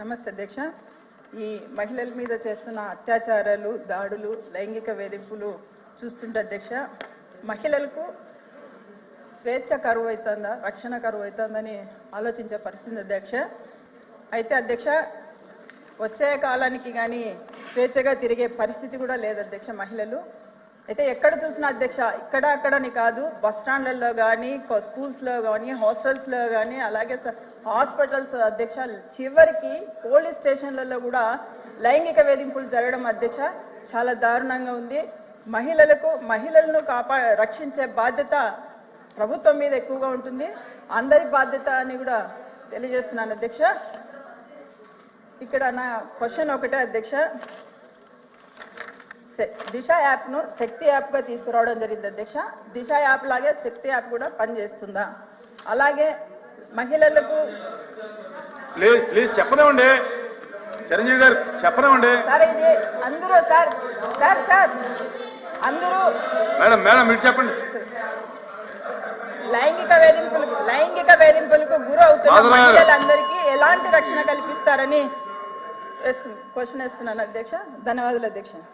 నమస్తే అధ్యక్ష. ఈ మహిళల మీద చేస్తున్న అత్యాచారాలు, దాడులు, లైంగిక వేధింపులు చూస్తుంటే అధ్యక్ష, మహిళలకు స్వేచ్ఛ కరువు అవుతుందా, రక్షణ కరువు అవుతుందని ఆలోచించే పరిస్థితి అధ్యక్ష. అయితే అధ్యక్ష, వచ్చే కాలానికి కానీ స్వేచ్ఛగా తిరిగే పరిస్థితి కూడా లేదు అధ్యక్ష మహిళలు. అయితే ఎక్కడ చూసినా అధ్యక్ష, ఇక్కడ అక్కడని కాదు, బస్ స్టాండ్లలో కానీ, స్కూల్స్లో కానీ, హాస్టల్స్లో కానీ, అలాగే హాస్పిటల్స్ అధ్యక్ష, చివరికి పోలీస్ స్టేషన్లలో కూడా లైంగిక వేధింపులు జరగడం అధ్యక్ష చాలా దారుణంగా ఉంది. మహిళలను రక్షించే బాధ్యత ప్రభుత్వం మీద ఎక్కువగా ఉంటుంది, అందరి బాధ్యత అని కూడా తెలియజేస్తున్నాను అధ్యక్ష. ఇక్కడ నా క్వశ్చన్ ఒకటే అధ్యక్ష, దిశ యాప్ను శక్తి యాప్గా తీసుకురావడం జరిగింది అధ్యక్ష. దిశ యాప్ లాగే శక్తి యాప్ కూడా పనిచేస్తుందా? అలాగే మహిళలకు చెప్పనివ్వండి, చిరంజీవి గారు చెప్పనివ్వండి సార్. ఇది అందరూ సార్ సార్ సార్ అందరూ మేడం మీరు చెప్పండి. లైంగిక వేధింపులకు గురి అవుతున్న మహిళలందరికీ ఎలాంటి రక్షణ కల్పిస్తారని క్వశ్చన్ వేస్తున్నాను అధ్యక్ష. ధన్యవాదాలు అధ్యక్ష.